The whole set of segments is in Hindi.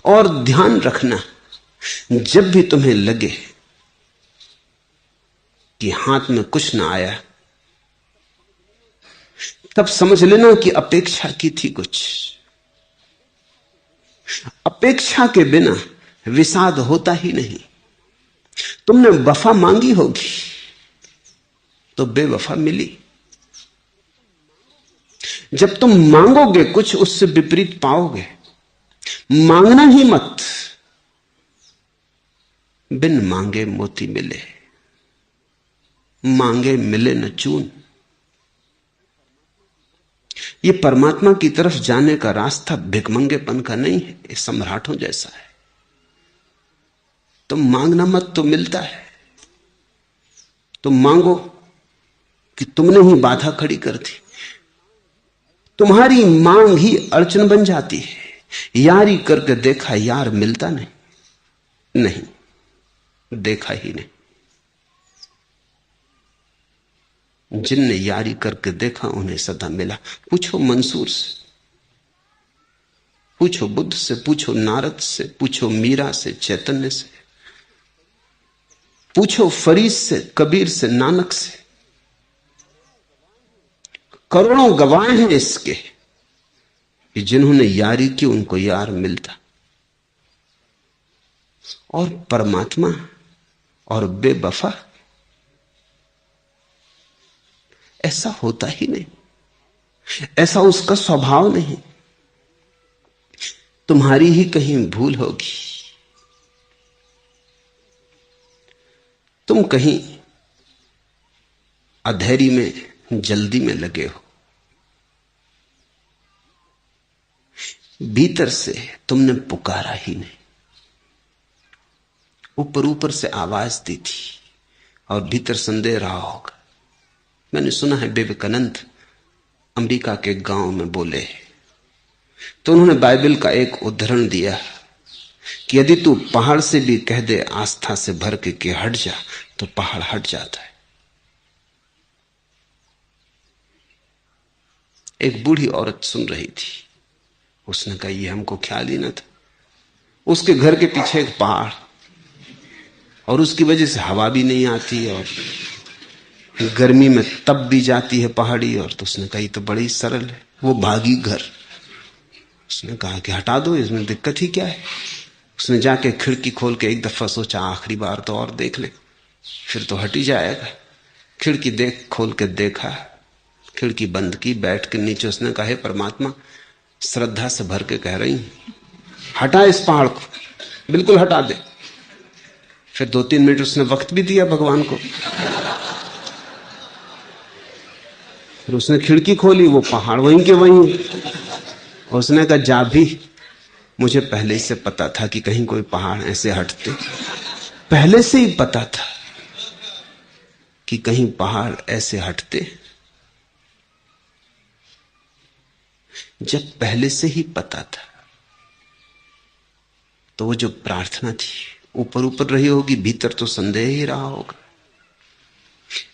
और ध्यान रखना, जब भी तुम्हें लगे कि हाथ में कुछ ना आया, तब समझ लेना कि अपेक्षा की थी कुछ। अपेक्षा के बिना विषाद होता ही नहीं। तुमने वफा मांगी होगी तो बेवफा मिली। जब तुम मांगोगे कुछ, उससे विपरीत पाओगे। मांगना ही मत। बिन मांगे मोती मिले, मांगे मिले न चून। ये परमात्मा की तरफ जाने का रास्ता भिखमंगेपन का नहीं है, ये सम्राटों जैसा है। तुम मांगना मत तो मिलता है। तुम मांगो कि तुमने ही बाधा खड़ी कर दी। तुम्हारी मांग ही अड़चन बन जाती है। यारी करके देखा, यार मिलता नहीं, नहीं देखा ही नहीं। जिनने यारी करके देखा उन्हें सदा मिला। पूछो मंसूर से, पूछो बुद्ध से, पूछो नारद से, पूछो मीरा से, चैतन्य से, पूछो फरीद से, कबीर से, नानक से। करोड़ों गवाह हैं इसके कि जिन्होंने यारी की उनको यार मिलता। और परमात्मा और बेवफा ऐसा होता ही नहीं, ऐसा उसका स्वभाव नहीं। तुम्हारी ही कहीं भूल होगी। तुम कहीं अधैर्य में, जल्दी में लगे हो। भीतर से तुमने पुकारा ही नहीं। ऊपर ऊपर से आवाज दी थी और भीतर संदेह रहा होगा। मैंने सुना है विवेकानंद अमेरिका के गांव में बोले तो उन्होंने बाइबल का एक उदाहरण दिया कि यदि तू पहाड़ से भी कह दे आस्था से भर के कि हट जा, तो पहाड़ हट जाता है। एक बूढ़ी औरत सुन रही थी। उसने कहा ये हमको ख्याल ही ना था। उसके घर के पीछे एक पहाड़, और उसकी वजह से हवा भी नहीं आती और गर्मी में तप भी जाती है पहाड़ी। और तो उसने कहा ये तो बड़ी सरल है। वो भागी घर। उसने कहा कि हटा दो, इसमें दिक्कत ही क्या है। उसने जाके खिड़की खोल के एक दफा सोचा आखिरी बार तो और देख ले, फिर तो हट ही जाएगा। खिड़की खोल के देखा, खिड़की बंद की, बैठ के नीचे उसने कहा हे परमात्मा, श्रद्धा से भर के कह रही हूं, हटा इस पहाड़ को, बिल्कुल हटा दे। फिर 2-3 मिनट उसने वक्त भी दिया भगवान को। फिर उसने खिड़की खोली, वो पहाड़ वहीं के वहीं। उसने कहा जा भी, मुझे पहले से पता था कि कहीं कोई पहाड़ ऐसे हटते। पहले से ही पता था कि कहीं पहाड़ ऐसे हटते। जब पहले से ही पता था तो वो जो प्रार्थना थी ऊपर ऊपर रही होगी, भीतर तो संदेह ही रहा होगा।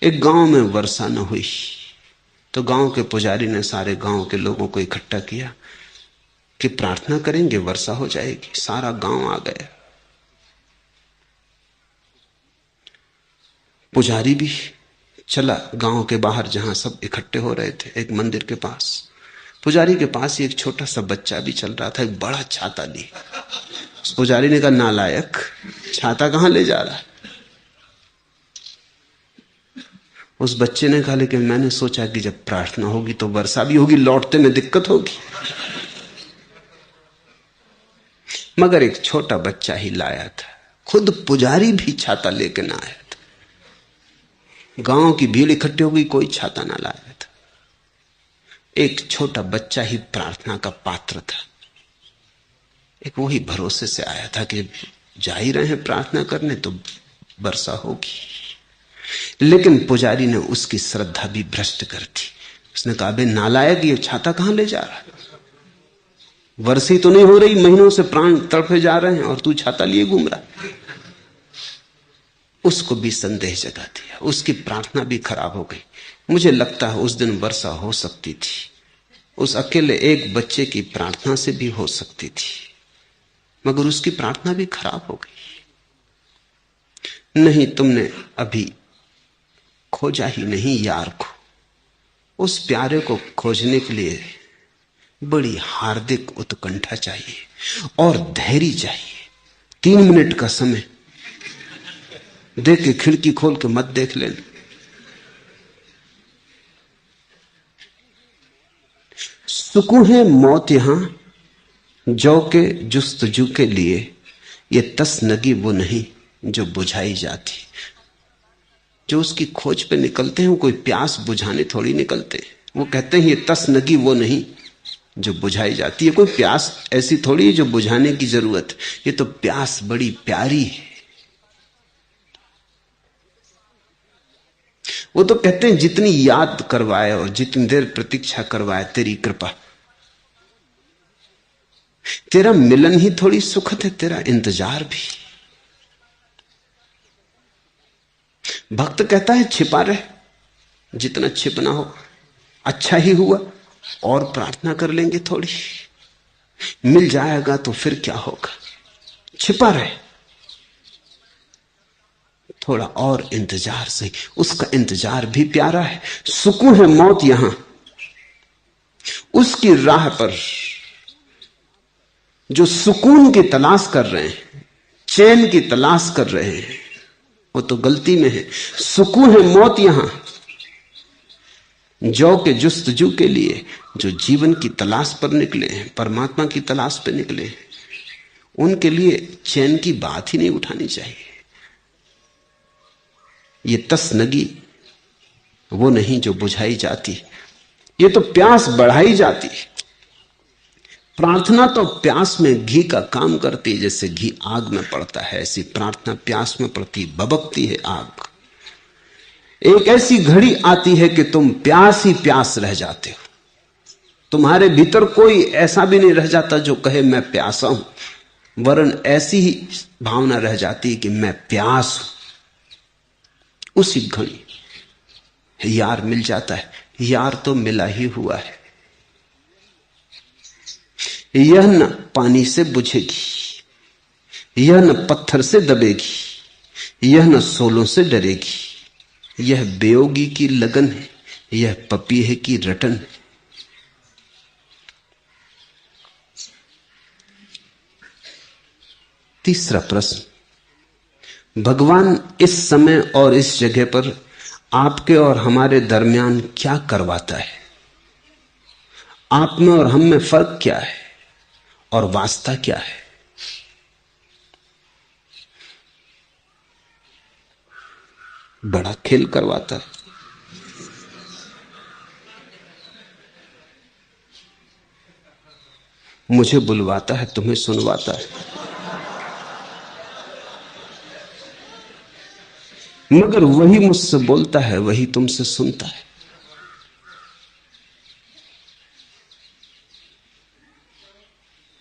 एक गांव में वर्षा न हुई तो गांव के पुजारी ने सारे गांव के लोगों को इकट्ठा किया कि प्रार्थना करेंगे, वर्षा हो जाएगी। सारा गांव आ गया। पुजारी भी चला गांव के बाहर जहां सब इकट्ठे हो रहे थे, एक मंदिर के पास। पुजारी के पास एक छोटा सा बच्चा भी चल रहा था, एक बड़ा छाता लिए। उस पुजारी ने कहा नालायक, छाता कहां ले जा रहा है? उस बच्चे ने कहा लेकिन मैंने सोचा कि जब प्रार्थना होगी तो वर्षा भी होगी, लौटते में दिक्कत होगी। मगर एक छोटा बच्चा ही लाया था, खुद पुजारी भी छाता लेके ना आया था। गांव की भीड़ इकट्ठी हो गई, कोई छाता ना लाया था। एक छोटा बच्चा ही प्रार्थना का पात्र था। एक वही भरोसे से आया था कि जा ही रहे हैं प्रार्थना करने तो वर्षा होगी। लेकिन पुजारी ने उसकी श्रद्धा भी भ्रष्ट कर दी। उसने कहा बे नालायक, ये छाता कहां ले जा रहा है? वर्षा तो नहीं हो रही, महीनों से प्राण तड़पे जा रहे हैं और तू छाता लिए घूम रहा। उसको भी संदेह जगा दिया, उसकी प्रार्थना भी खराब हो गई। मुझे लगता है उस दिन वर्षा हो सकती थी, उस अकेले एक बच्चे की प्रार्थना से भी हो सकती थी। मगर उसकी प्रार्थना भी खराब हो गई। नहीं, तुमने अभी खोजा ही नहीं यार को। उस प्यारे को खोजने के लिए बड़ी हार्दिक उत्कंठा चाहिए और धैर्य चाहिए। 3 मिनट का समय देख के खिड़की खोल के मत देख लेना। सुकून है मौत यहां जौ के जुस्तजू के लिए, ये तसनगी वो नहीं जो बुझाई जाती। जो उसकी खोज पे निकलते हैं वो कोई प्यास बुझाने थोड़ी निकलते। वो कहते हैं ये तसनगी वो नहीं जो बुझाई जाती है। कोई प्यास ऐसी थोड़ी है जो बुझाने की जरूरत। ये तो प्यास बड़ी प्यारी है। वो तो कहते हैं जितनी याद करवाए और जितनी देर प्रतीक्षा करवाए तेरी कृपा। तेरा मिलन ही थोड़ी सुखद है, तेरा इंतजार भी। भक्त कहता है छिपा रहे, जितना छिपना हो अच्छा ही हुआ, और प्रार्थना कर लेंगे थोड़ी, मिल जाएगा तो फिर क्या होगा। छिपा रहे, थोड़ा और इंतजार सही। उसका इंतजार भी प्यारा है। सुकून है मौत यहां, उसकी राह पर जो सुकून की तलाश कर रहे हैं, चैन की तलाश कर रहे हैं, वो तो गलती में है। सुकून है मौत यहां जौ के जुस्तजू के लिए, जो जीवन की तलाश पर निकले हैं, परमात्मा की तलाश पर निकले हैं। उनके लिए चैन की बात ही नहीं उठानी चाहिए। ये तसनगी वो नहीं जो बुझाई जाती, ये तो प्यास बढ़ाई जाती। प्रार्थना तो प्यास में घी का काम करती है। जैसे घी आग में पड़ता है, ऐसी प्रार्थना प्यास में पड़ती, बबकती है आग। एक ऐसी घड़ी आती है कि तुम प्यास ही प्यास रह जाते हो। तुम्हारे भीतर कोई ऐसा भी नहीं रह जाता जो कहे मैं प्यासा हूं, वरन ऐसी ही भावना रह जाती है कि मैं प्यास हूं। उसी घड़ी यार मिल जाता है। यार तो मिला ही हुआ है। यह न पानी से बुझेगी, यह न पत्थर से दबेगी, यह न सोलों से डरेगी। यह बेयोगी की लगन है, यह पपीहे की रटन है। तीसरा प्रश्न, भगवान इस समय और इस जगह पर आपके और हमारे दरमियान क्या करवाता है? आप में और हम में फर्क क्या है और वास्ता क्या है? बड़ा खेल करवाता है। मुझे बुलवाता है, तुम्हें सुनवाता है। मगर वही मुझसे बोलता है, वही तुमसे सुनता है।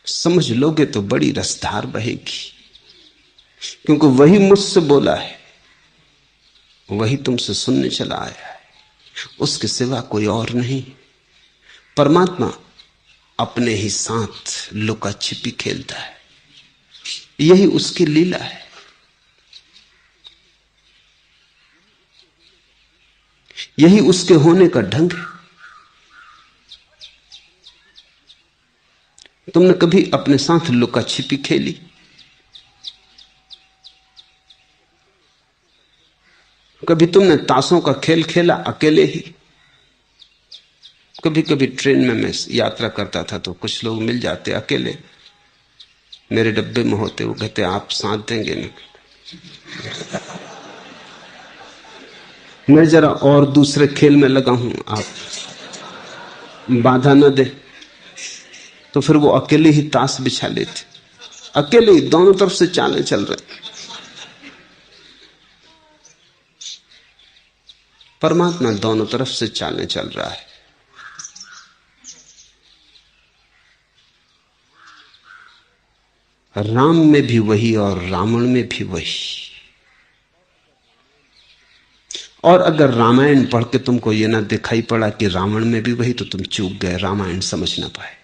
समझ लोगे तो बड़ी रसधार बहेगी, क्योंकि वही मुझसे बोला है, वही तुमसे सुनने चला आया है। उसके सिवा कोई और नहीं। परमात्मा अपने ही साथ लुका छिपी खेलता है, यही उसकी लीला है। यही उसके होने का ढंग है। तुमने कभी अपने साथ लुका छिपी खेली? कभी तुमने ताशों का खेल खेला अकेले ही? कभी कभी ट्रेन में मैं यात्रा करता था तो कुछ लोग मिल जाते अकेले, मेरे डब्बे में होते। वो कहते आप साथ देंगे ना? मैं जरा और दूसरे खेल में लगा हूं, आप बाधा न दे। तो फिर वो अकेले ही ताश बिछा लेते, अकेले ही, दोनों तरफ से चालें चल रहे। परमात्मा दोनों तरफ से चालें चल रहा है। राम में भी वही और रावण में भी वही। और अगर रामायण पढ़ के तुमको यह ना दिखाई पड़ा कि रावण में भी वही, तो तुम चूक गए, रामायण समझ ना पाए।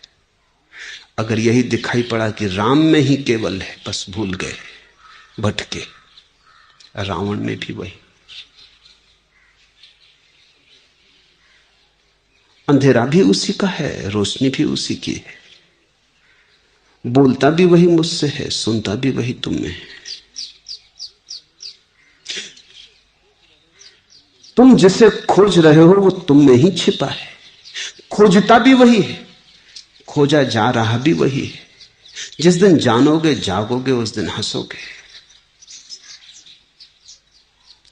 अगर यही दिखाई पड़ा कि राम में ही केवल है, बस भूल गए, भटके। रावण में भी वही, अंधेरा भी उसी का है, रोशनी भी उसी की है, बोलता भी वही मुझसे है, सुनता भी वही तुम में है। तुम जिसे खोज रहे हो वो तुम में ही छिपा है, खोजता भी वही है, खोजा जा रहा भी वही है। जिस दिन जानोगे, जागोगे, उस दिन हंसोगे।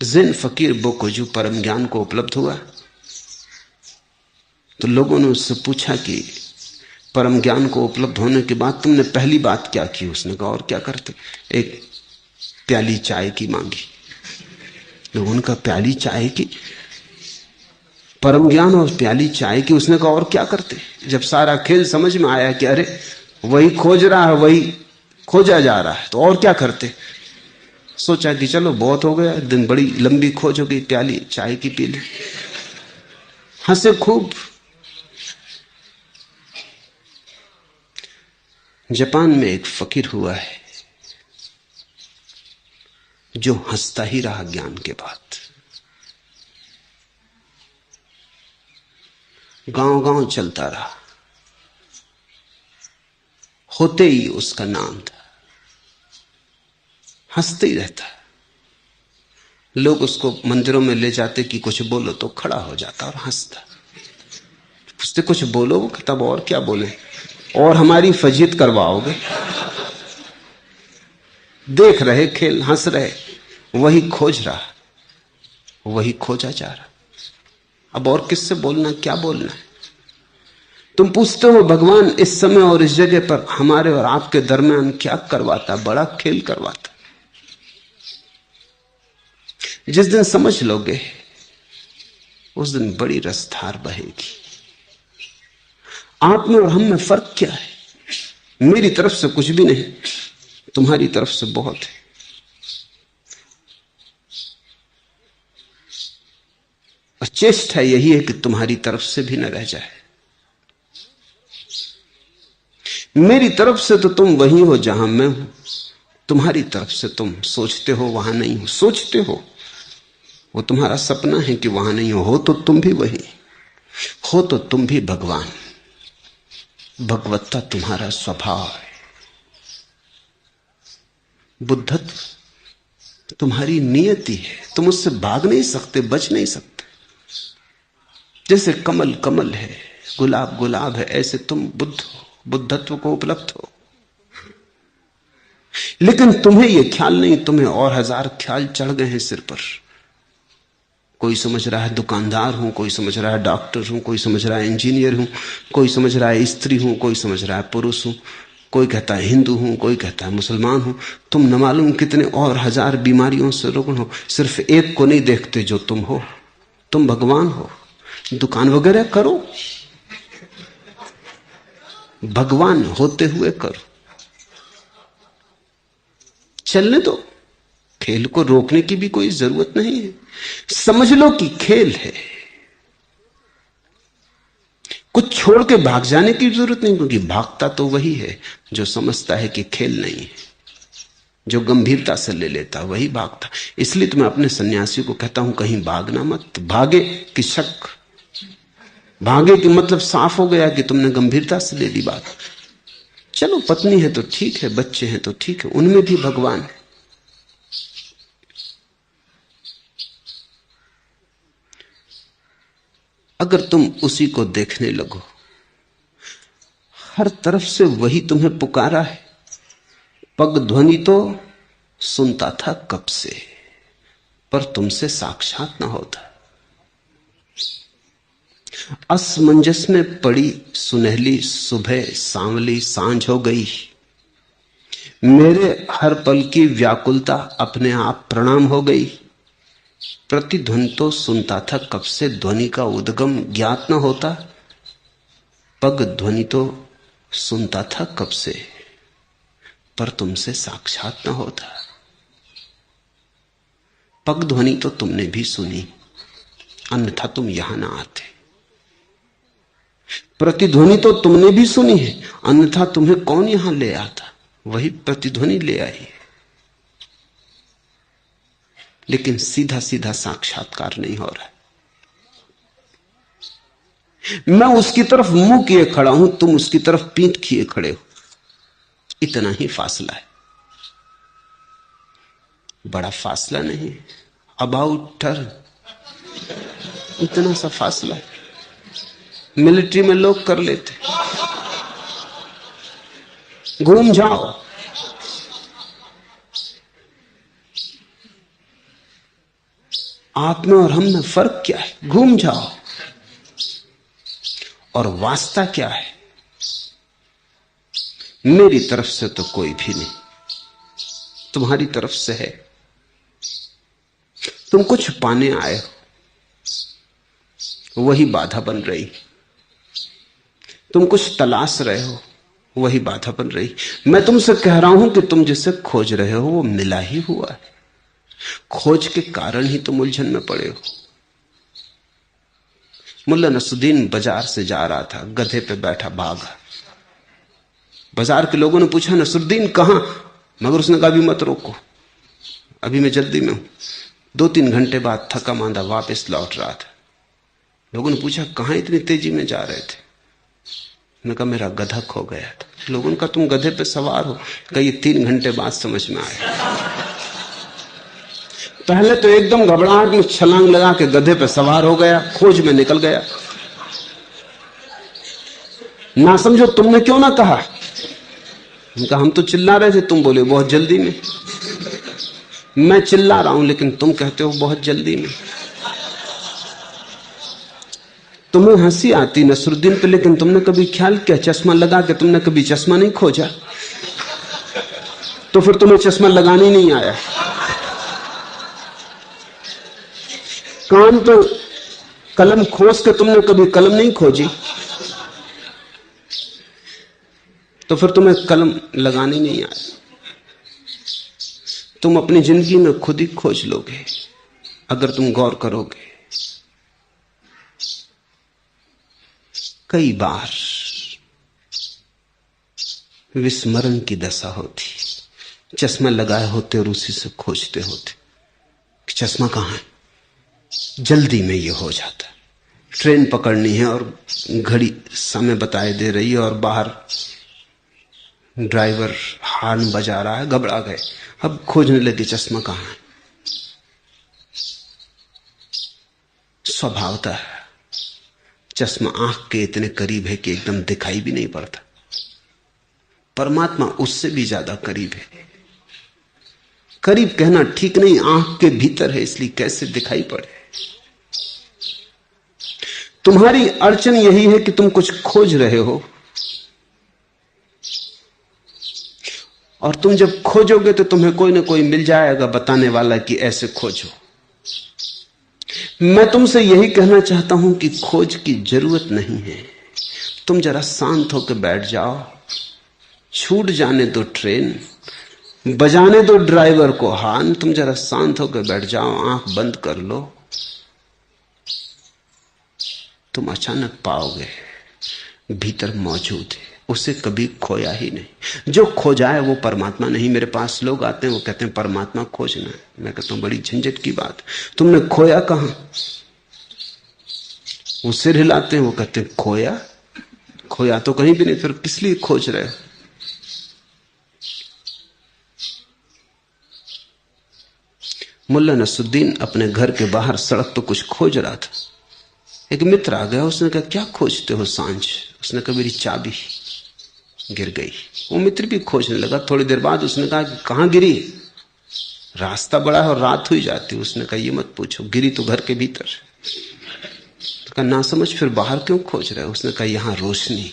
जिन फकीर बोकोजू परम ज्ञान को उपलब्ध हुआ तो लोगों ने उससे पूछा कि परम ज्ञान को उपलब्ध होने के बाद तुमने पहली बात क्या की? उसने कहा और क्या करते, एक प्याली चाय की मांगी। लोगों ने कहा प्याली चाय की? परम ज्ञान और प्याली चाय की? उसने कहा और क्या करते? जब सारा खेल समझ में आया कि अरे वही खोज रहा है, वही खोजा जा रहा है, तो और क्या करते? सोचा कि चलो बहुत हो गया, दिन बड़ी लंबी खोज हो गई, प्याली चाय की पी ले। हंसे खूब। जापान में एक फकीर हुआ है जो हंसता ही रहा ज्ञान के बाद। गांव गांव चलता रहा, होते ही उसका नाम था, हंसते ही रहता। लोग उसको मंदिरों में ले जाते कि कुछ बोलो, तो खड़ा हो जाता और हंसता। पूछते कुछ बोलो, तब और क्या बोले, और हमारी फजीत करवाओगे? देख रहे खेल, हंस रहे, वही खोज रहा, वही खोजा जा रहा। अब और किससे बोलना, क्या बोलना है? तुम पूछते हो भगवान इस समय और इस जगह पर हमारे और आपके दरमियान क्या करवाता? बड़ा खेल करवाता। जिस दिन समझ लोगे उस दिन बड़ी रसधार बहेगी। आप में और हम में फर्क क्या है? मेरी तरफ से कुछ भी नहीं, तुम्हारी तरफ से बहुत है। और चेष्टा यही है कि तुम्हारी तरफ से भी न रह जाए। मेरी तरफ से तो तुम वही हो जहां मैं हूं, तुम्हारी तरफ से तुम सोचते हो वहां नहीं हो। सोचते हो, वो तुम्हारा सपना है कि वहां नहीं हो तो तुम भी वही हो, तो तुम भी भगवान। भगवत्ता तुम्हारा स्वभाव है। बुद्धत्व तुम्हारी नियति है, तुम उससे भाग नहीं सकते, बच नहीं सकते। जैसे कमल कमल है, गुलाब गुलाब है, ऐसे तुम बुद्ध हो, बुद्धत्व को उपलब्ध हो। लेकिन तुम्हें यह ख्याल नहीं, तुम्हें और हजार ख्याल चढ़ गए हैं सिर पर। कोई समझ रहा है दुकानदार हूं, कोई समझ रहा है डॉक्टर हूं, कोई समझ रहा है इंजीनियर हूं, कोई समझ रहा है स्त्री हूं, कोई समझ रहा है पुरुष हूं, कोई कहता है हिंदू हूं, कोई कहता है मुसलमान हूं। तुम न मालूम कितने और हजार बीमारियों से रुग्ण हो, सिर्फ एक को नहीं देखते जो तुम हो। तुम भगवान हो। दुकान वगैरह करो, भगवान होते हुए करो। चलने दो, खेल को रोकने की भी कोई जरूरत नहीं है। समझ लो कि खेल है, कुछ छोड़ के भाग जाने की जरूरत नहीं, क्योंकि भागता तो वही है जो समझता है कि खेल नहीं है, जो गंभीरता से ले लेता वही भागता। इसलिए तो मैं अपने सन्यासी को कहता हूं कहीं भागना मत। भागे कि शक, भागे कि मतलब साफ हो गया कि तुमने गंभीरता से ले ली बात। चलो पत्नी है तो ठीक है, बच्चे हैं तो ठीक है, उनमें भी भगवान है। अगर तुम उसी को देखने लगो, हर तरफ से वही तुम्हें पुकारा है। पग ध्वनि तो सुनता था कब से, पर तुमसे साक्षात ना होता। असमंजस में पड़ी सुनहली सुबह, सांवली सांझ हो गई। मेरे हर पल की व्याकुलता अपने आप प्रणाम हो गई। प्रतिध्वनि तो सुनता था कब से, ध्वनि का उद्गम ज्ञात न होता। पग ध्वनि तो सुनता था कब से, पर तुमसे साक्षात न होता। पग ध्वनि तो तुमने भी सुनी, अन्यथा तुम यहां ना आते। प्रतिध्वनि तो तुमने भी सुनी है, अन्यथा तुम्हें कौन यहां ले आता? वही प्रतिध्वनि ले आई है, लेकिन सीधा सीधा साक्षात्कार नहीं हो रहा है। मैं उसकी तरफ मुंह किए खड़ा हूं, तुम उसकी तरफ पीठ किए खड़े हो, इतना ही फासला है, बड़ा फासला नहीं, अबाउट टर्न, इतना सा फासला है। मिलिट्री में लोग कर लेते, घूम जाओ, आप में और हम में फर्क क्या है? घूम जाओ। और वास्ता क्या है? मेरी तरफ से तो कोई भी नहीं, तुम्हारी तरफ से है। तुम कुछ पाने आए हो, वही बाधा बन रही। तुम कुछ तलाश रहे हो, वही बाधा बन रही। मैं तुमसे कह रहा हूं कि तुम जिसे खोज रहे हो वो मिला ही हुआ है। खोज के कारण ही तुम उलझन में पड़े हो। मुल्ला नसरुद्दीन बाजार से जा रहा था, गधे पे बैठा भागा। बाजार के लोगों ने पूछा, नसरुद्दीन कहां? मगर उसने कहा, अभी मत रोको, अभी मैं जल्दी में हूं। 2-3 घंटे बाद थका मांदा वापस लौट रहा था। लोगों ने पूछा, कहां इतनी तेजी में जा रहे थे? मैंने कहा, मेरा गधा खो गया था। लोगों ने कहा, तुम गधे पे सवार हो? कहा, ये 3 घंटे बाद समझ में आया। पहले तो एकदम घबराहट में छलांग लगा के गधे पे सवार हो गया, खोज में निकल गया। ना समझो, तुमने क्यों ना कहा? उनका, हम तो चिल्ला रहे थे, तुम बोले बहुत जल्दी में। मैं चिल्ला रहा हूं लेकिन तुम कहते हो बहुत जल्दी में। तुम्हें हंसी आती नसरुद्दीन पे, लेकिन तुमने कभी ख्याल किया, चश्मा लगा के तुमने कभी चश्मा नहीं खोजा? तो फिर तुम्हें चश्मा लगाने नहीं आया। कान पे कलम खोज के तुमने कभी कलम नहीं खोजी, तो फिर तुम्हें कलम लगाने नहीं आया। तुम अपनी जिंदगी में खुद ही खोज लोगे अगर तुम गौर करोगे। कई बार विस्मरण की दशा होती, चश्मा लगाए होते और उसी से खोजते होते कि चश्मा कहां है। जल्दी में ये हो जाता, ट्रेन पकड़नी है और घड़ी समय बताए दे रही है और बाहर ड्राइवर हॉर्न बजा रहा है, घबरा गए, अब खोजने लगे चश्मा कहां है। स्वभावतः चश्मा आंख के इतने करीब है कि एकदम दिखाई भी नहीं पड़ता। परमात्मा उससे भी ज्यादा करीब है। करीब कहना ठीक नहीं, आंख के भीतर है, इसलिए कैसे दिखाई पड़े। तुम्हारी अड़चन यही है कि तुम कुछ खोज रहे हो, और तुम जब खोजोगे तो तुम्हें कोई ना कोई मिल जाएगा बताने वाला कि ऐसे खोजो। मैं तुमसे यही कहना चाहता हूं कि खोज की जरूरत नहीं है। तुम जरा शांत होकर बैठ जाओ, छूट जाने दो ट्रेन, बजाने दो ड्राइवर को हॉर्न, तुम जरा शांत होकर बैठ जाओ, आंख बंद कर लो। तुम अचानक पाओगे भीतर मौजूद है, उसे कभी खोया ही नहीं। जो खोजा है वो परमात्मा नहीं। मेरे पास लोग आते हैं, वो कहते हैं परमात्मा खोजना है। मैं कहता हूं बड़ी झंझट की बात, तुमने खोया कहां? वो सिर हिलाते हैं, वो कहते हैं खोया? खोया तो कहीं भी नहीं, फिर किस लिए खोज रहे हो? मुल्ला नसरुद्दीन अपने घर के बाहर सड़क पर कुछ खोज रहा था। एक मित्र आ गया, उसने कहा, क्या खोजते हो सांझ? उसने कहा, मेरी चाबी गिर गई। वो मित्र भी खोजने लगा। थोड़ी देर बाद उसने कहा, कहां गिरी? रास्ता बड़ा है और रात हुई जाती। उसने कहा, ये मत पूछो, गिरी तो घर के भीतर। तो कहा, ना समझ, फिर बाहर क्यों खोज रहे? उसने कहा, यहां रोशनी,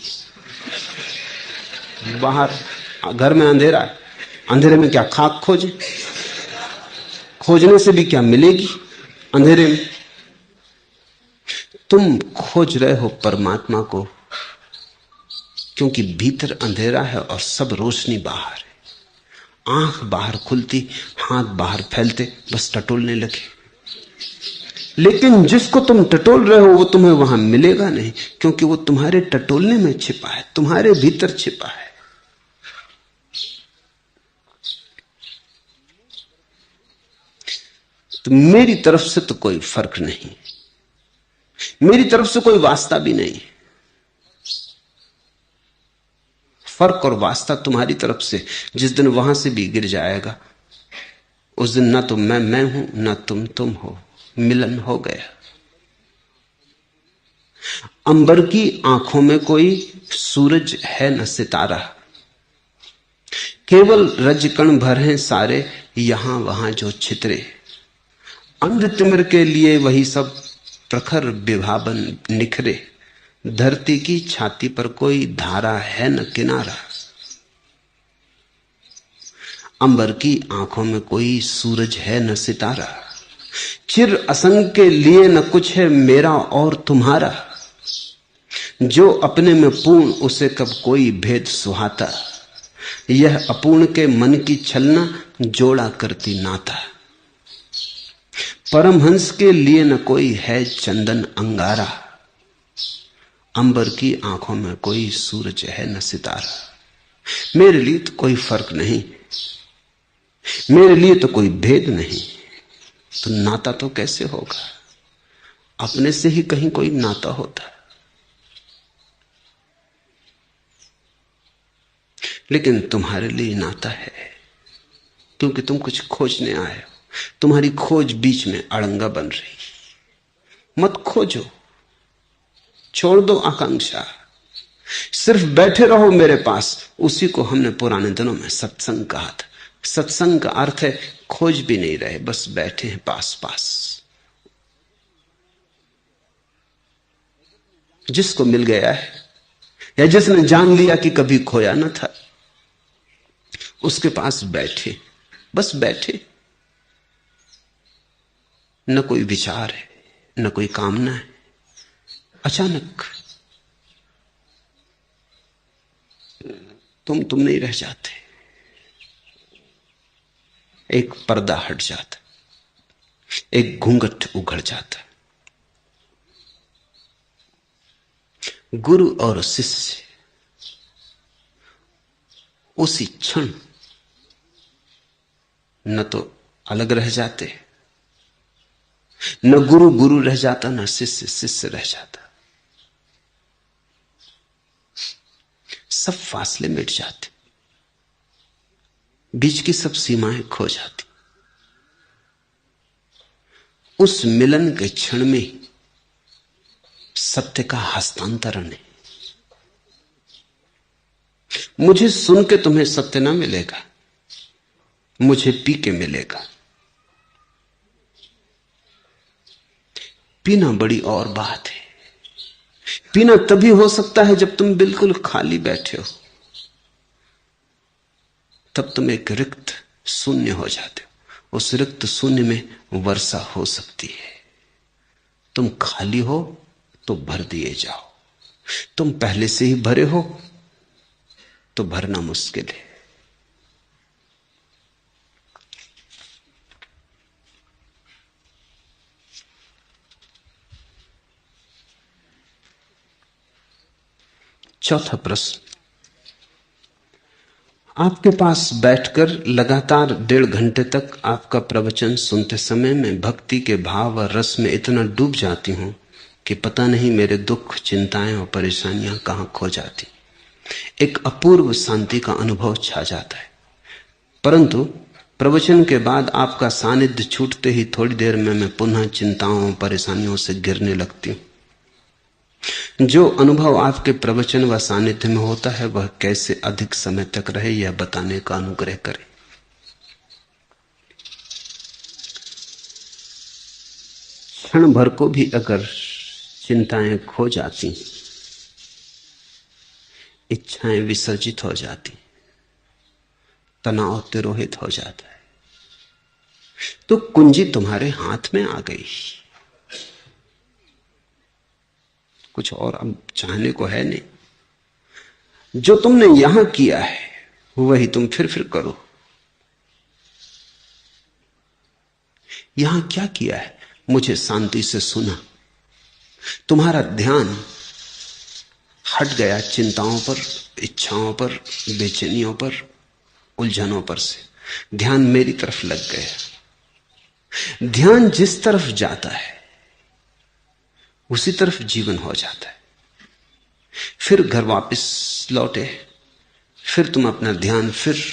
बाहर घर में अंधेरा है, अंधेरे में क्या खाक खोजे? खोजने से भी क्या मिलेगी अंधेरे में? तुम खोज रहे हो परमात्मा को क्योंकि भीतर अंधेरा है और सब रोशनी बाहर है। आंख बाहर खुलती, हाथ बाहर फैलते, बस टटोलने लगे। लेकिन जिसको तुम टटोल रहे हो वो तुम्हें वहां मिलेगा नहीं, क्योंकि वो तुम्हारे टटोलने में छिपा है, तुम्हारे भीतर छिपा है। तो मेरी तरफ से तो कोई फर्क नहीं, मेरी तरफ से कोई वास्ता भी नहीं। फर्क और वास्ता तुम्हारी तरफ से। जिस दिन वहां से भी गिर जाएगा उस दिन ना तो मैं हूं ना तुम हो, मिलन हो गया। अंबर की आंखों में कोई सूरज है न सितारा, केवल रजकण भर हैं सारे यहां वहां जो छितरे। अंध तिमिर के लिए वही सब प्रखर विभावन निखरे, धरती की छाती पर कोई धारा है न किनारा। अंबर की आंखों में कोई सूरज है न सितारा, चिर असंग के लिए न कुछ है मेरा और तुम्हारा। जो अपने में पूर्ण उसे कब कोई भेद सुहाता, यह अपूर्ण के मन की छलना जोड़ा करती नाता। परमहंस के लिए न कोई है चंदन अंगारा, अंबर की आंखों में कोई सूरज है न सितारा। मेरे लिए तो कोई फर्क नहीं, मेरे लिए तो कोई भेद नहीं, तो नाता तो कैसे होगा? अपने से ही कहीं कोई नाता होता है। लेकिन तुम्हारे लिए नाता है, क्योंकि तुम कुछ खोजने आए हो। तुम्हारी खोज बीच में अड़ंगा बन रही। मत खोजो, छोड़ दो आकांक्षा, सिर्फ बैठे रहो मेरे पास। उसी को हमने पुराने दिनों में सत्संग कहा था। सत्संग का अर्थ है खोज भी नहीं रहे, बस बैठे हैं पास पास। जिसको मिल गया है या जिसने जान लिया कि कभी खोया न था, उसके पास बैठे, बस बैठे। न कोई विचार है, न कोई कामना है। अचानक तुम नहीं रह जाते, एक पर्दा हट जाता, एक घूंघट उघड़ जाता। गुरु और शिष्य उसी क्षण न तो अलग रह जाते, न गुरु गुरु रह जाता, न शिष्य शिष्य रह जाता। सब फासले मिट जाते, बीच की सब सीमाएं खो जाती। उस मिलन के क्षण में सत्य का हस्तांतरण है। मुझे सुन के तुम्हें सत्य ना मिलेगा, मुझे पी के मिलेगा। पीना बड़ी और बात है। पीना तभी हो सकता है जब तुम बिल्कुल खाली बैठे हो, तब तुम एक रिक्त शून्य हो जाते हो। उस रिक्त शून्य में वर्षा हो सकती है। तुम खाली हो तो भर दिए जाओ, तुम पहले से ही भरे हो तो भरना मुश्किल है। चौथा प्रश्न, आपके पास बैठकर लगातार 1.5 घंटे तक आपका प्रवचन सुनते समय मैं भक्ति के भाव और रस में इतना डूब जाती हूं कि पता नहीं मेरे दुख, चिंताएं और परेशानियां कहां खो जाती। एक अपूर्व शांति का अनुभव छा जाता है। परंतु प्रवचन के बाद आपका सानिध्य छूटते ही थोड़ी देर में मैं पुनः चिंताओं और परेशानियों से घिरने लगती हूं। जो अनुभव आपके प्रवचन व सानिध्य में होता है वह कैसे अधिक समय तक रहे, यह बताने का अनुग्रह करें। क्षण भर को भी अगर चिंताएं खो जाती, इच्छाएं विसर्जित हो जाती, तनाव तिरोहित हो जाता है, तो कुंजी तुम्हारे हाथ में आ गई। कुछ और अब चाहने को है नहीं। जो तुमने यहां किया है वही तुम फिर करो। यहां क्या किया है मुझे शांति से सुना। तुम्हारा ध्यान हट गया चिंताओं पर, इच्छाओं पर, बेचैनियों पर, उलझनों पर से। ध्यान मेरी तरफ लग गया। ध्यान जिस तरफ जाता है उसी तरफ जीवन हो जाता है। फिर घर वापस लौटे, फिर तुम अपना ध्यान, फिर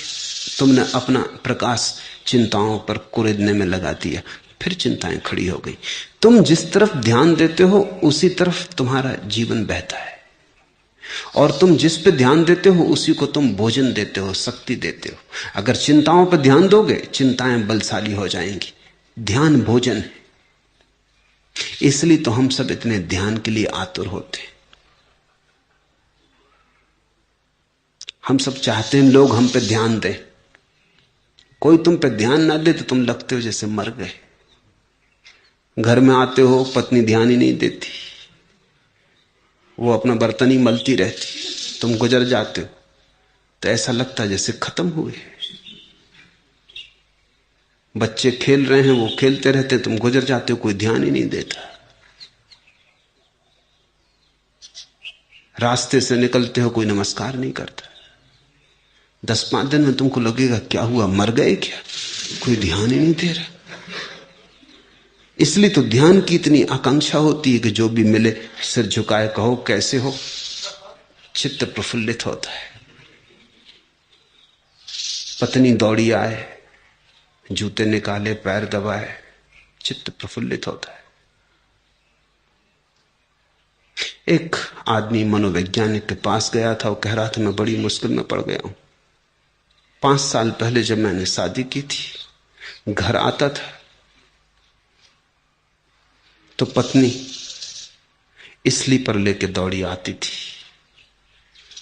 तुमने अपना प्रकाश चिंताओं पर कुरेदने में लगा दिया, फिर चिंताएं खड़ी हो गई। तुम जिस तरफ ध्यान देते हो उसी तरफ तुम्हारा जीवन बहता है, और तुम जिस पे ध्यान देते हो उसी को तुम भोजन देते हो, शक्ति देते हो। अगर चिंताओं पर ध्यान दोगे, चिंताएं बलशाली हो जाएंगी। ध्यान भोजन है। इसलिए तो हम सब इतने ध्यान के लिए आतुर होते हैं। हम सब चाहते हैं लोग हम पे ध्यान दें। कोई तुम पे ध्यान ना दे तो तुम लगते हो जैसे मर गए। घर में आते हो, पत्नी ध्यान ही नहीं देती, वो अपना बर्तन ही मलती रहती, तुम गुजर जाते हो तो ऐसा लगता है जैसे खत्म हुए। बच्चे खेल रहे हैं, वो खेलते रहते, तुम गुजर जाते हो, कोई ध्यान ही नहीं देता। रास्ते से निकलते हो, कोई नमस्कार नहीं करता। 10-5 दिन में तुमको लगेगा क्या हुआ, मर गए क्या, कोई ध्यान ही नहीं दे रहा। इसलिए तो ध्यान की इतनी आकांक्षा होती है कि जो भी मिले सिर झुकाए कहो कैसे हो, चित्त प्रफुल्लित होता है। पत्नी दौड़ी आए, जूते निकाले, पैर दबाए, चित्त प्रफुल्लित होता है। एक आदमी मनोवैज्ञानिक के पास गया था, वो कह रहा था मैं बड़ी मुश्किल में पड़ गया हूं। 5 साल पहले जब मैंने शादी की थी, घर आता था तो पत्नी स्लीपर लेके दौड़ी आती थी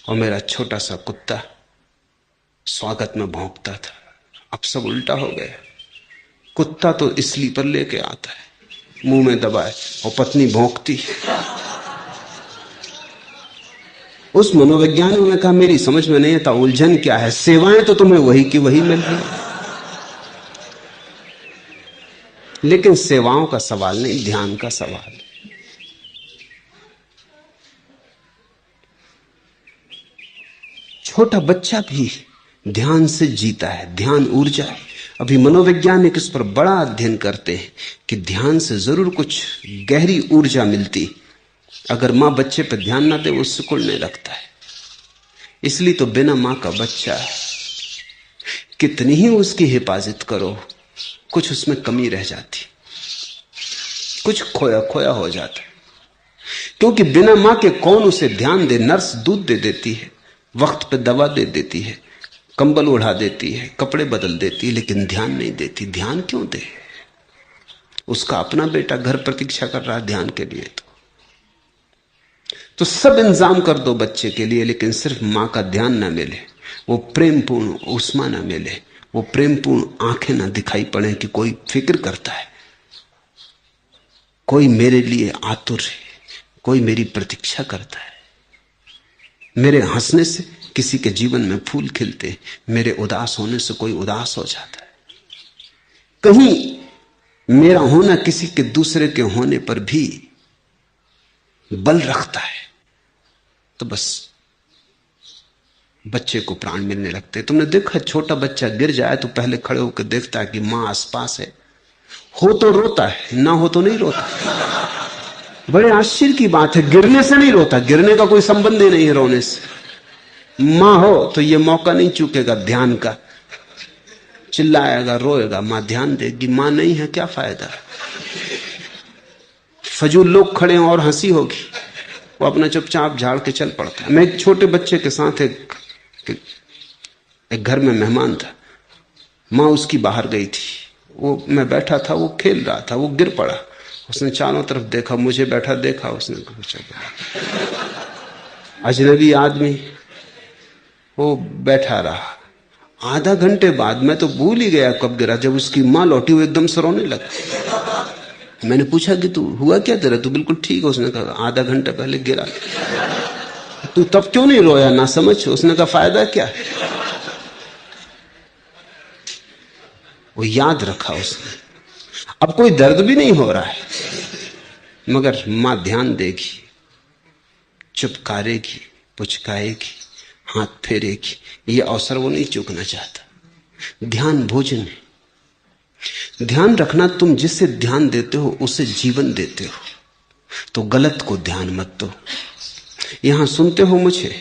और मेरा छोटा सा कुत्ता स्वागत में भौंकता था। अब सब उल्टा हो गया। कुत्ता तो स्लीपर लेके आता है, मुंह में दबाए, और पत्नी भौंकती। उस मनोवैज्ञानिक ने कहा मेरी समझ में नहीं आता उलझन क्या है, सेवाएं तो तुम्हें वही की वही मिल रही, लेकिन सेवाओं का सवाल नहीं, ध्यान का सवाल है। छोटा बच्चा भी ध्यान से जीता है, ध्यान ऊर्जा है। अभी मनोवैज्ञानिक इस पर बड़ा अध्ययन करते हैं कि ध्यान से जरूर कुछ गहरी ऊर्जा मिलती। अगर मां बच्चे पर ध्यान ना दे वो सिकुड़ने लगता है। इसलिए तो बिना मां का बच्चा कितनी ही उसकी हिफाजत करो, कुछ उसमें कमी रह जाती, कुछ खोया खोया हो जाता है। क्योंकि बिना मां के कौन उसे ध्यान दे। नर्स दूध दे देती है, वक्त पे दवा दे देती है, कंबल उड़ा देती है, कपड़े बदल देती है, लेकिन ध्यान नहीं देती। ध्यान क्यों दे? उसका अपना बेटा घर प्रतीक्षा कर रहा है ध्यान के लिए। तो सब इंतजाम कर दो बच्चे के लिए, लेकिन सिर्फ मां का ध्यान ना मिले, वो प्रेमपूर्ण उष्मा ना मिले, वो प्रेमपूर्ण आंखें ना दिखाई पड़े कि कोई फिक्र करता है, कोई मेरे लिए आतुर है, कोई मेरी प्रतीक्षा करता है। मेरे हंसने से किसी के जीवन में फूल खिलते, मेरे उदास होने से कोई उदास हो जाता है। कहीं मेरा होना किसी के दूसरे के होने पर भी बल रखता है, तो बस बच्चे को प्राण मिलने लगते। तुमने देखा छोटा बच्चा गिर जाए तो पहले खड़े होकर देखता है कि मां आसपास है, हो तो रोता है, ना हो तो नहीं रोता। बड़े आश्चर्य की बात है, गिरने से नहीं रोता, गिरने का कोई संबंध ही नहीं है रोने से। मां हो तो ये मौका नहीं चूकेगा ध्यान का, चिल्लाएगा, रोएगा, मां ध्यान देगी। मां नहीं है क्या फायदा, फजूल लोग खड़े हैं और हंसी होगी, वो अपना चुपचाप झाड़ के चल पड़ता है। मैं एक छोटे बच्चे के साथ एक घर में मेहमान था, मां उसकी बाहर गई थी, वो मैं बैठा था, वो खेल रहा था, वो गिर पड़ा। उसने चारों तरफ देखा, मुझे बैठा देखा, उसने अजनबी आदमी, वो बैठा रहा। आधा घंटे बाद मैं तो भूल ही गया कब गिरा, जब उसकी मां लौटी वो एकदम से रोने लगा। मैंने पूछा कि तू हुआ क्या तेरा, तू बिल्कुल ठीक है? उसने कहा आधा घंटा पहले गिरा। तू तब क्यों नहीं रोया, ना समझ? उसने कहा फायदा क्या है? वो याद रखा उसने। अब कोई दर्द भी नहीं हो रहा है, मगर मां ध्यान देगी, चुपकारेगी, पुचकाएगी, हाथ फेरेगी। ये अवसर वो नहीं चूकना चाहता। ध्यान भोजन है। ध्यान रखना, तुम जिससे ध्यान देते हो उसे जीवन देते हो, तो गलत को ध्यान मत दो। यहां सुनते हो मुझे,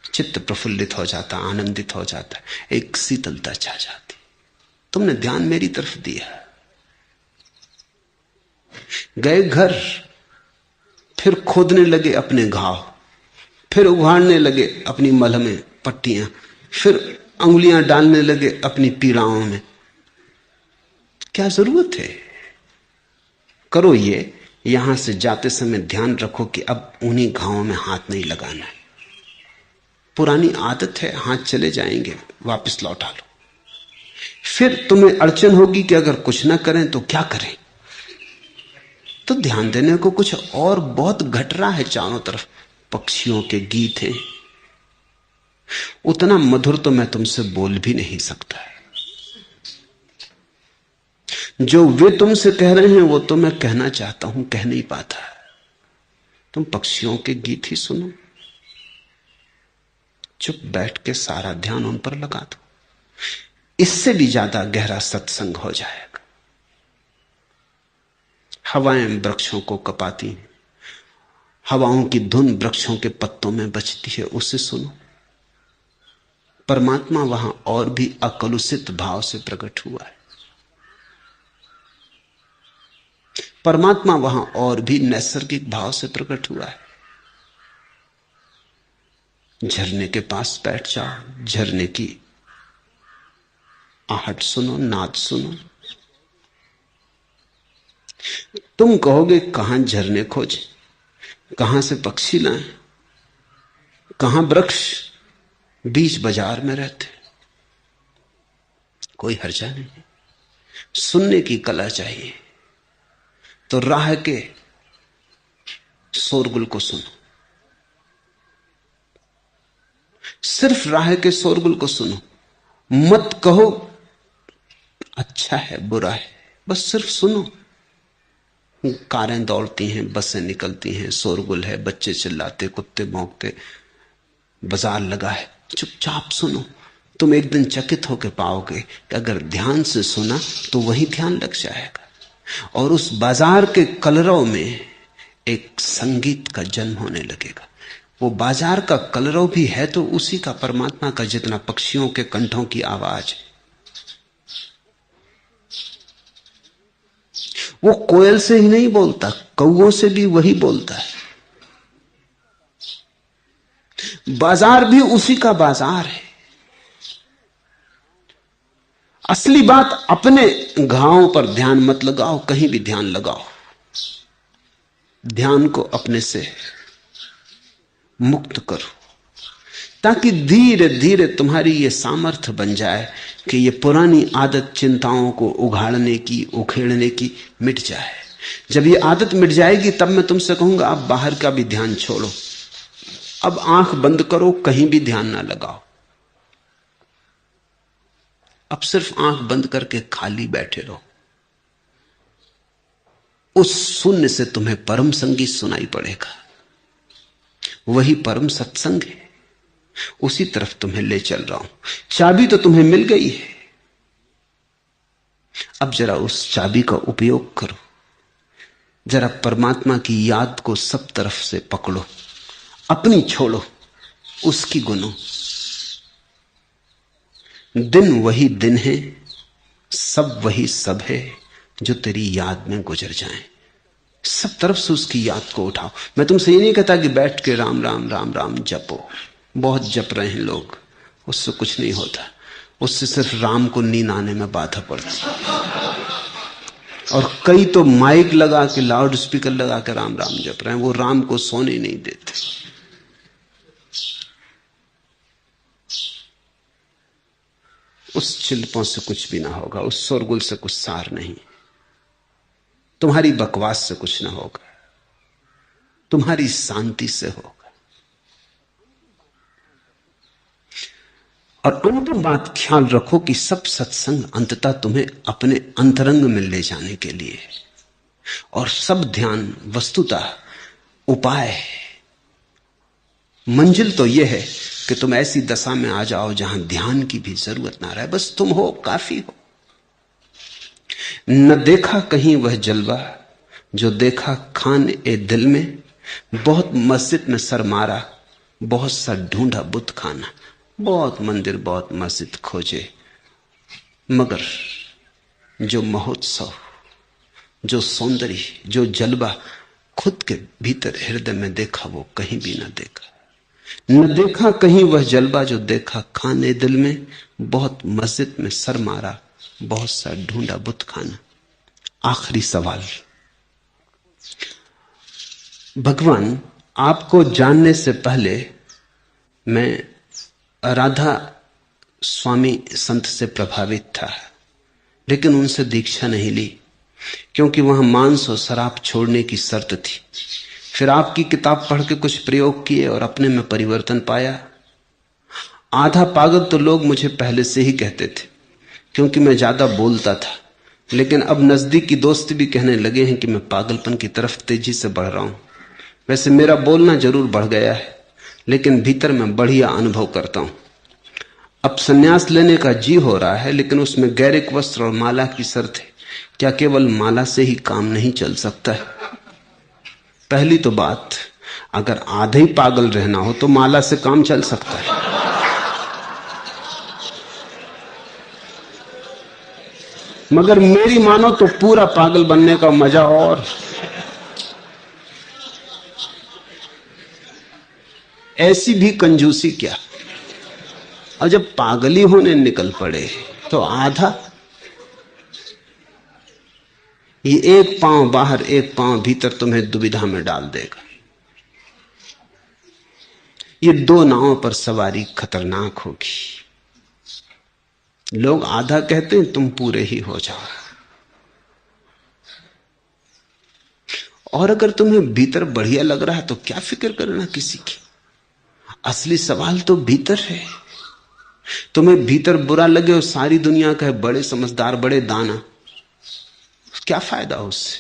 चित्त प्रफुल्लित हो जाता, आनंदित हो जाता, एक शीतलता छा जाती। तुमने ध्यान मेरी तरफ दिया। गए घर, फिर खोदने लगे अपने घाव, फिर उघाड़ने लगे अपनी मलहमें, पट्टियां, फिर अंगुलियां डालने लगे अपनी पीड़ाओं में। क्या जरूरत है? करो ये। यहां से जाते समय ध्यान रखो कि अब उन्हीं घावों में हाथ नहीं लगाना है। पुरानी आदत है, हाथ चले जाएंगे, वापस लौटा लो। फिर तुम्हें अड़चन होगी कि अगर कुछ ना करें तो क्या करें। तो ध्यान देने को कुछ और बहुत घट रहा है चारों तरफ। पक्षियों के गीत हैं, उतना मधुर तो मैं तुमसे बोल भी नहीं सकता। जो वे तुमसे कह रहे हैं वो तो मैं कहना चाहता हूं, कह नहीं पाता। तुम पक्षियों के गीत ही सुनो, चुप बैठ के सारा ध्यान उन पर लगा दो। इससे भी ज्यादा गहरा सत्संग हो जाएगा। हवाएं वृक्षों को कपाती हैं, हवाओं की धुन वृक्षों के पत्तों में बजती है, उसे सुनो। परमात्मा वहां और भी अकलुषित भाव से प्रकट हुआ है। परमात्मा वहां और भी नैसर्गिक भाव से प्रकट हुआ है। झरने के पास बैठ जाओ, झरने की आहट सुनो, नाद सुनो। तुम कहोगे कहां झरने खोजे, कहां से पक्षी लाएं, कहां वृक्ष बीच बाजार में रहते। कोई हर्जा नहीं, सुनने की कला चाहिए। तो राह के शोरगुल को सुनो, सिर्फ राह के शोरगुल को सुनो। मत कहो अच्छा है बुरा है, बस सिर्फ सुनो। कारें दौड़ती हैं, बसें निकलती हैं, शोरगुल है, बच्चे चिल्लाते, कुत्ते भौंकते, बाजार लगा है, चुपचाप सुनो। तुम एक दिन चकित होकर पाओगे कि अगर ध्यान से सुना तो वही ध्यान लग जाएगा, और उस बाजार के कलरव में एक संगीत का जन्म होने लगेगा। वो बाजार का कलरव भी है तो उसी का, परमात्मा का, जितना पक्षियों के कंठों की आवाज है। वो कोयल से ही नहीं बोलता, कौओं से भी वही बोलता है। बाजार भी उसी का बाजार है। असली बात, अपने घावों पर ध्यान मत लगाओ, कहीं भी ध्यान लगाओ। ध्यान को अपने से मुक्त करो, ताकि धीरे धीरे तुम्हारी यह सामर्थ्य बन जाए कि ये पुरानी आदत चिंताओं को उघाड़ने की, उखेड़ने की मिट जाए। जब ये आदत मिट जाएगी तब मैं तुमसे कहूंगा अब बाहर का भी ध्यान छोड़ो, अब आंख बंद करो, कहीं भी ध्यान ना लगाओ। अब सिर्फ आंख बंद करके खाली बैठे रहो। उस शून्य से तुम्हें परम संगीत सुनाई पड़ेगा। वही परम सत्संग है, उसी तरफ तुम्हें ले चल रहा हूं। चाबी तो तुम्हें मिल गई है, अब जरा उस चाबी का उपयोग करो। जरा परमात्मा की याद को सब तरफ से पकड़ो, अपनी छोड़ो, उसकी गुनो। दिन वही दिन है, सब वही सब है, जो तेरी याद में गुजर जाए। सब तरफ से उसकी याद को उठाओ। मैं तुमसे ये नहीं कहता कि बैठ के राम राम राम राम जपो, बहुत जप रहे हैं लोग, उससे कुछ नहीं होता। उससे सिर्फ राम को नींद आने में बाधा पड़ती। और कई तो माइक लगा के, लाउड स्पीकर लगा के राम राम जप रहे हैं, वो राम को सोने नहीं देते। उस चिल्पों से कुछ भी ना होगा, उस शोरगुल से कुछ सार नहीं, तुम्हारी बकवास से कुछ ना होगा, तुम्हारी शांति से होगा। और अंतिम बात ख्याल रखो कि सब सत्संग अंततः तुम्हें अपने अंतरंग में ले जाने के लिए है, और सब ध्यान वस्तुतः उपाय है। मंजिल तो यह है कि तुम ऐसी दशा में आ जाओ जहां ध्यान की भी जरूरत ना रहे, बस तुम हो, काफी हो। न देखा कहीं वह जलवा जो देखा खान ए दिल में, बहुत मस्जिद में सर मारा, बहुत सा ढूंढा बुत खाना। बहुत मंदिर बहुत मस्जिद खोजे, मगर जो महोत्सव, जो सौंदर्य, जो जलवा खुद के भीतर हृदय में देखा वो कहीं भी ना देखा। न देखा कहीं वह जलवा जो देखा खाने दिल में, बहुत मस्जिद में सर मारा, बहुत सा ढूंढा बुत खाना। आखिरी सवाल, भगवान आपको जानने से पहले मैं राधा स्वामी संत से प्रभावित था, लेकिन उनसे दीक्षा नहीं ली, क्योंकि वहां मांस और शराब छोड़ने की शर्त थी। फिर आपकी किताब पढ़ के कुछ प्रयोग किए और अपने में परिवर्तन पाया। आधा पागल तो लोग मुझे पहले से ही कहते थे, क्योंकि मैं ज्यादा बोलता था, लेकिन अब नजदीकी दोस्त भी कहने लगे हैं कि मैं पागलपन की तरफ तेजी से बढ़ रहा हूं। वैसे मेरा बोलना जरूर बढ़ गया है, लेकिन भीतर मैं बढ़िया अनुभव करता हूं। अब सन्यास लेने का जी हो रहा है, लेकिन उसमें गैरिक वस्त्र और माला की शर्त है। क्या केवल माला से ही काम नहीं चल सकता है? पहली तो बात, अगर आधे ही पागल रहना हो तो माला से काम चल सकता है। मगर मेरी मानो तो पूरा पागल बनने का मजा और ऐसी भी कंजूसी क्या। और जब पागली होने निकल पड़े तो आधा, ये एक पांव बाहर एक पांव भीतर तुम्हें दुविधा में डाल देगा। ये दो नावों पर सवारी खतरनाक होगी। लोग आधा कहते हैं, तुम पूरे ही हो जाओ। और अगर तुम्हें भीतर बढ़िया लग रहा है तो क्या फिक्र करना किसी की। असली सवाल तो भीतर है। तुम्हें भीतर बुरा लगे और सारी दुनिया कहे बड़े समझदार, बड़े दाना, क्या फायदा उससे।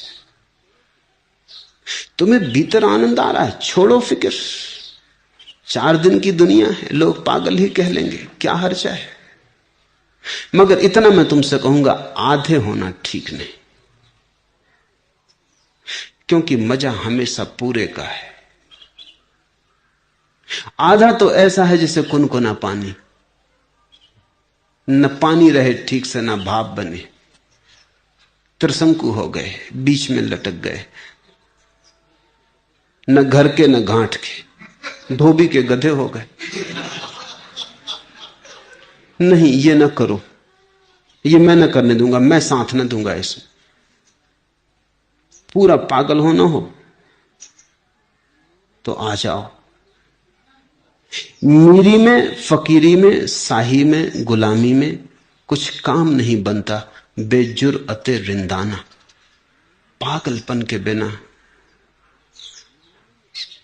तुम्हें भीतर आनंद आ रहा है, छोड़ो फिक्र। 4 दिन की दुनिया है, लोग पागल ही कह लेंगे, क्या हर्जा है। मगर इतना मैं तुमसे कहूंगा, आधे होना ठीक नहीं, क्योंकि मजा हमेशा पूरे का है। आधा तो ऐसा है जैसे कुनकुना पानी, न पानी रहे ठीक से, न भाप बने, त्रिशंकु हो गए, बीच में लटक गए, न घर के न घाट के, धोबी के गधे हो गए। नहीं, ये न करो, ये मैं न करने दूंगा, मैं साथ न दूंगा इसमें। पूरा पागल होना हो तो आ जाओ। मीरी में, फकीरी में, शाही में, गुलामी में कुछ काम नहीं बनता, बेजुर्अते रिंदाना। पागलपन के बिना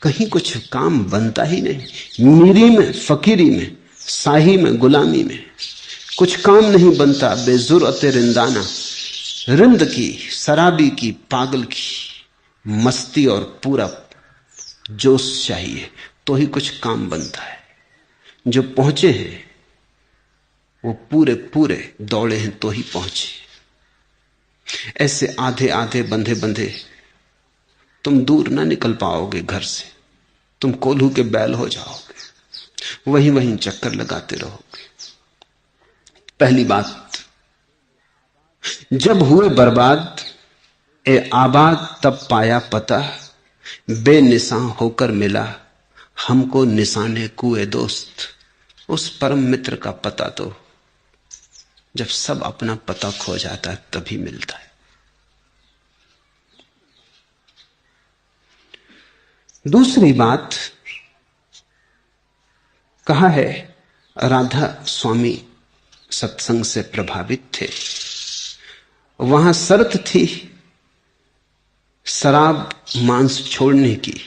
कहीं कुछ काम बनता ही नहीं। मीरी में, फकीरी में, शाही में, गुलामी में कुछ काम नहीं बनता, बेजुर्अते रिंदाना। रिंद की, शराबी की, पागल की मस्ती और पूरा जोश चाहिए तो ही कुछ काम बनता है। जो पहुंचे हैं वो पूरे पूरे दौड़े हैं तो ही पहुंचे। ऐसे आधे आधे, बंधे बंधे तुम दूर ना निकल पाओगे घर से। तुम कोल्हू के बैल हो जाओगे, वहीं वहीं चक्कर लगाते रहोगे। पहली बात, जब हुए बर्बाद ए आबाद तब पाया पता, बेनिशान होकर मिला हमको निशाने कुए दोस्त। उस परम मित्र का पता तो जब सब अपना पता खो जाता है तभी मिलता है। दूसरी बात, कहा है राधा स्वामी सत्संग से प्रभावित थे, वहां शर्त थी शराब मांस छोड़ने की,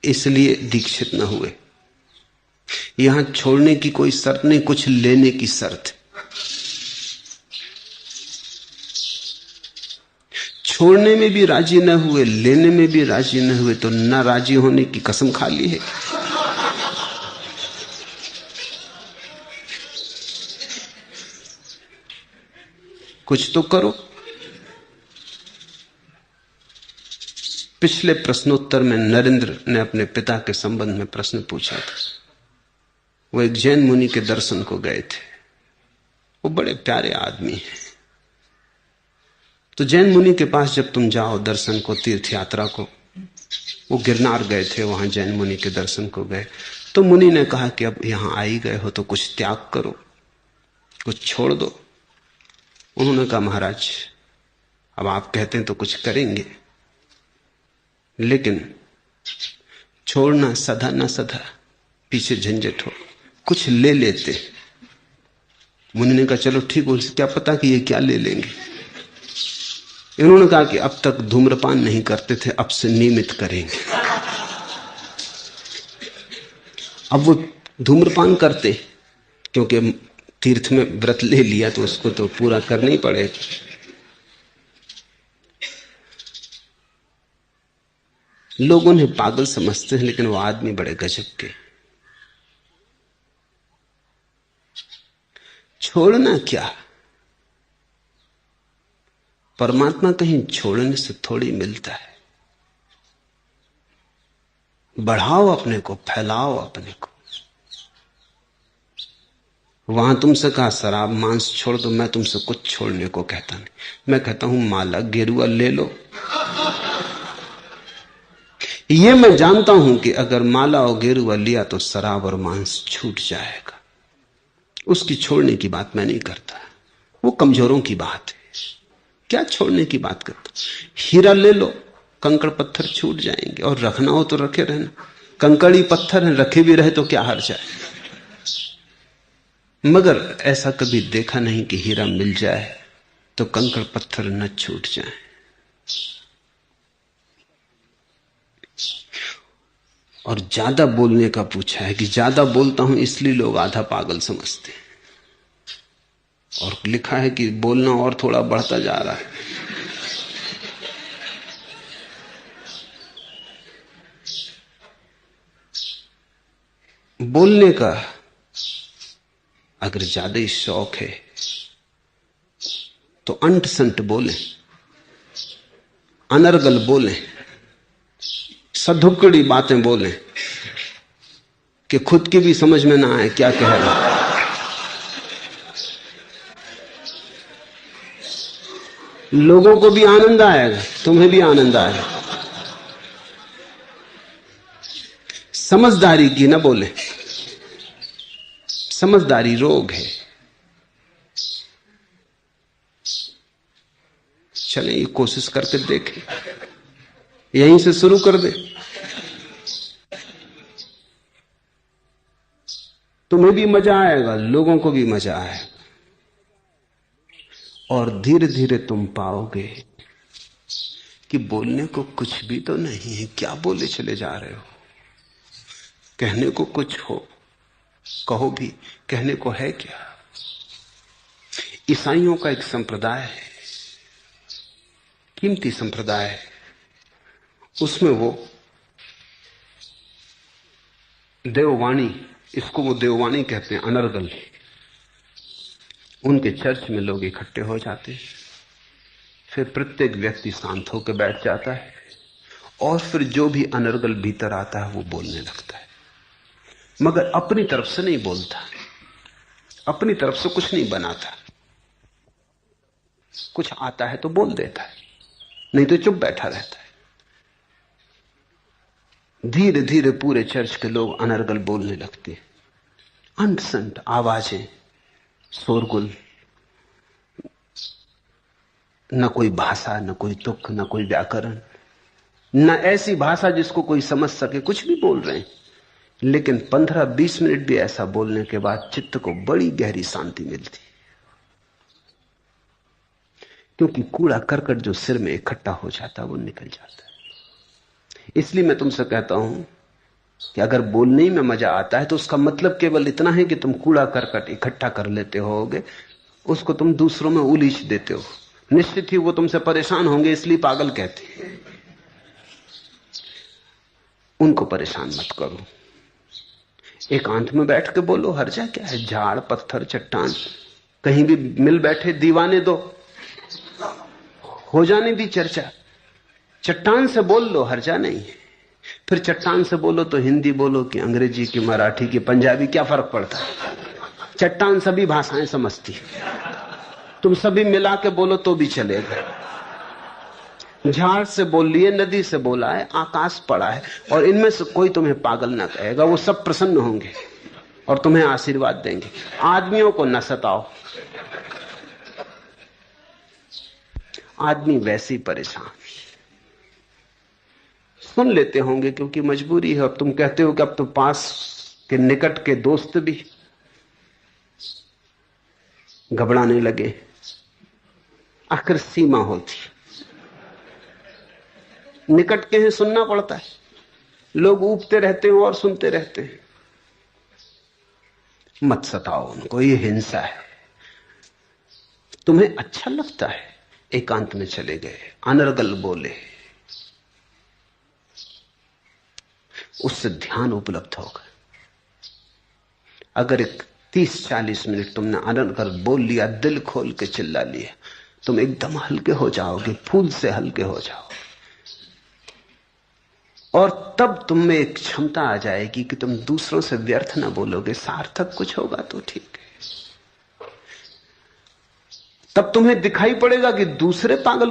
इसलिए दीक्षित न हुए। यहां छोड़ने की कोई शर्त नहीं, कुछ लेने की शर्त है। छोड़ने में भी राजी न हुए, लेने में भी राजी न हुए, तो ना राजी होने की कसम खा ली है। कुछ तो करो। पिछले प्रश्नोत्तर में नरेंद्र ने अपने पिता के संबंध में प्रश्न पूछा था। वो एक जैन मुनि के दर्शन को गए थे। वो बड़े प्यारे आदमी हैं। तो जैन मुनि के पास जब तुम जाओ दर्शन को, तीर्थ यात्रा को, वो गिरनार गए थे, वहां जैन मुनि के दर्शन को गए, तो मुनि ने कहा कि अब यहां आ ही गए हो तो कुछ त्याग करो, कुछ छोड़ दो। उन्होंने कहा महाराज अब आप कहते हैं तो कुछ करेंगे, लेकिन छोड़ना सधा ना सधा, पीछे झंझट हो, कुछ ले लेते। मुनि ने कहा चलो ठीक हो, क्या पता कि ये क्या ले लेंगे। इन्होंने कहा कि अब तक धूम्रपान नहीं करते थे, अब से नियमित करेंगे। अब वो धूम्रपान करते, क्योंकि तीर्थ में व्रत ले लिया तो उसको तो पूरा करना ही पड़ेगा। लोग उन्हें पागल समझते हैं, लेकिन वो आदमी बड़े गजब के। छोड़ना क्या, परमात्मा कहीं छोड़ने से थोड़ी मिलता है। बढ़ाओ अपने को, फैलाओ अपने को। वहां तुमसे कहा शराब मांस छोड़ दो, मैं तुमसे कुछ छोड़ने को कहता नहीं। मैं कहता हूं माला गेरुआ ले लो। ये मैं जानता हूं कि अगर माला और गेरुआ लिया तो शराब और मांस छूट जाएगा। उसकी छोड़ने की बात मैं नहीं करता, वो कमजोरों की बात है। क्या छोड़ने की बात करता? हीरा ले लो, कंकड़ पत्थर छूट जाएंगे, और रखना हो तो रखे रहना। कंकड़ी पत्थर हैं, रखे भी रहे तो क्या हर्ज है। मगर ऐसा कभी देखा नहीं कि हीरा मिल जाए तो कंकड़ पत्थर न छूट जाए। और ज्यादा बोलने का पूछा है कि ज्यादा बोलता हूं इसलिए लोग आधा पागल समझते हैं, और लिखा है कि बोलना और थोड़ा बढ़ता जा रहा है। बोलने का अगर ज्यादा ही शौक है तो अंट संट बोलें, अनर्गल बोलें, सधुकड़ी बातें बोलें कि खुद की भी समझ में ना आए क्या कह रहा। लोगों को भी आनंद आएगा, तुम्हें भी आनंद आएगा। समझदारी की ना बोले, समझदारी रोग है। चलें ये कोशिश करके देखें, यहीं से शुरू कर दे। तुम्हें भी मजा आएगा, लोगों को भी मजा आएगा, और धीरे धीरे तुम पाओगे कि बोलने को कुछ भी तो नहीं है। क्या बोले चले जा रहे हो? कहने को कुछ हो, कहो भी, कहने को है क्या? ईसाइयों का एक संप्रदाय है, कीमती संप्रदाय है, उसमें वो देववाणी, इसको वो देववाणी कहते हैं, अनर्गल। उनके चर्च में लोग इकट्ठे हो जाते हैं, फिर प्रत्येक व्यक्ति शांत होकर बैठ जाता है, और फिर जो भी अनर्गल भीतर आता है वो बोलने लगता है, मगर अपनी तरफ से नहीं बोलता, अपनी तरफ से कुछ नहीं बनाता। कुछ आता है तो बोल देता है, नहीं तो चुप बैठा रहता है। धीरे धीरे पूरे चर्च के लोग अनर्गल बोलने लगते हैं, अंट संट आवाजें, शोरगुल, न कोई भाषा, न कोई तुक, न कोई व्याकरण, न ऐसी भाषा जिसको कोई समझ सके। कुछ भी बोल रहे हैं, लेकिन 15-20 मिनट भी ऐसा बोलने के बाद चित्त को बड़ी गहरी शांति मिलती, क्योंकि कूड़ा करकट जो सिर में इकट्ठा हो जाता वो निकल जाता है। इसलिए मैं तुमसे कहता हूं कि अगर बोलने ही में मजा आता है तो उसका मतलब केवल इतना है कि तुम कूड़ा करकट इकट्ठा कर लेते होगे, उसको तुम दूसरों में उलीच देते हो। निश्चित ही वो तुमसे परेशान होंगे, इसलिए पागल कहते हैं। उनको परेशान मत करो, एकांत में बैठ के बोलो, हर्जा क्या है? झाड़ पत्थर चट्टान कहीं भी मिल बैठे, दीवाने दो, हो जाने दी चर्चा। चट्टान से बोल लो, हर्जा नहीं है। फिर चट्टान से बोलो तो हिंदी बोलो कि अंग्रेजी की, मराठी की, पंजाबी, क्या फर्क पड़ता है? चट्टान सभी भाषाएं समझती है। तुम सभी मिला के बोलो तो भी चलेगा। झाड़ से बोल लिए, नदी से बोला है, आकाश पड़ा है, और इनमें से कोई तुम्हें पागल ना कहेगा। वो सब प्रसन्न होंगे और तुम्हें आशीर्वाद देंगे। आदमियों को न सताओ, आदमी वैसे ही परेशान सुन लेते होंगे क्योंकि मजबूरी है। और तुम कहते हो कि अब तो पास के निकट के दोस्त भी घबराने लगे। आखिर सीमा होती, निकट के हैं सुनना पड़ता है। लोग ऊबते रहते हैं और सुनते रहते हैं। मत सताओ उनको, ये हिंसा है। तुम्हें अच्छा लगता है, एकांत में चले गए, अनर्गल बोले, उससे ध्यान उपलब्ध होगा। अगर एक 30-40 मिनट तुमने अनर्गल बोल लिया, दिल खोल के चिल्ला लिया, तुम एकदम हल्के हो जाओगे, फूल से हल्के हो जाओ। और तब तुम में एक क्षमता आ जाएगी कि तुम दूसरों से व्यर्थ ना बोलोगे, सार्थक कुछ होगा तो ठीक है। तब तुम्हें दिखाई पड़ेगा कि दूसरे पागल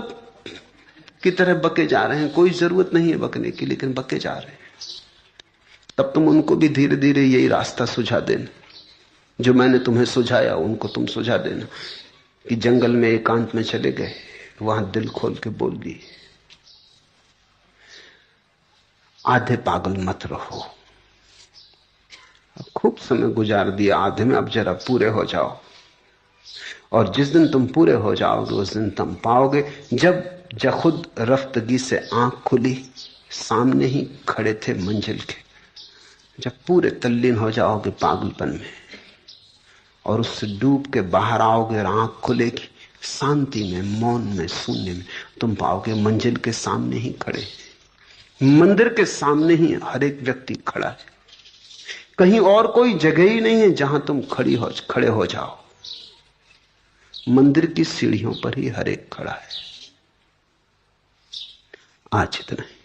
की तरह बके जा रहे हैं, कोई जरूरत नहीं है बकने की, लेकिन बके जा रहे हैं। तब तुम उनको भी धीरे धीरे यही रास्ता सुझा देना जो मैंने तुम्हें सुझाया, उनको तुम सुझा देना कि जंगल में एकांत में चले गए, वहां दिल खोल के बोल दिए। आधे पागल मत रहो। खूब समय गुजार दिया आधे में, अब जरा पूरे हो जाओ। और जिस दिन तुम पूरे हो जाओगे उस दिन तुम पाओगे जब खुद रफ्तगी से आंख खुली, सामने ही खड़े थे मंजिल के। जब पूरे तल्लीन हो जाओगे पागलपन में और उससे डूब के बाहर आओगे और आंख खुलेगी, शांति में, मौन में, शून्य में, तुम पाओगे मंजिल के सामने ही खड़े। मंदिर के सामने ही हर एक व्यक्ति खड़ा है, कहीं और कोई जगह ही नहीं है जहां तुम खड़े हो जाओ। मंदिर की सीढ़ियों पर ही हर एक खड़ा है। आज इतना ही।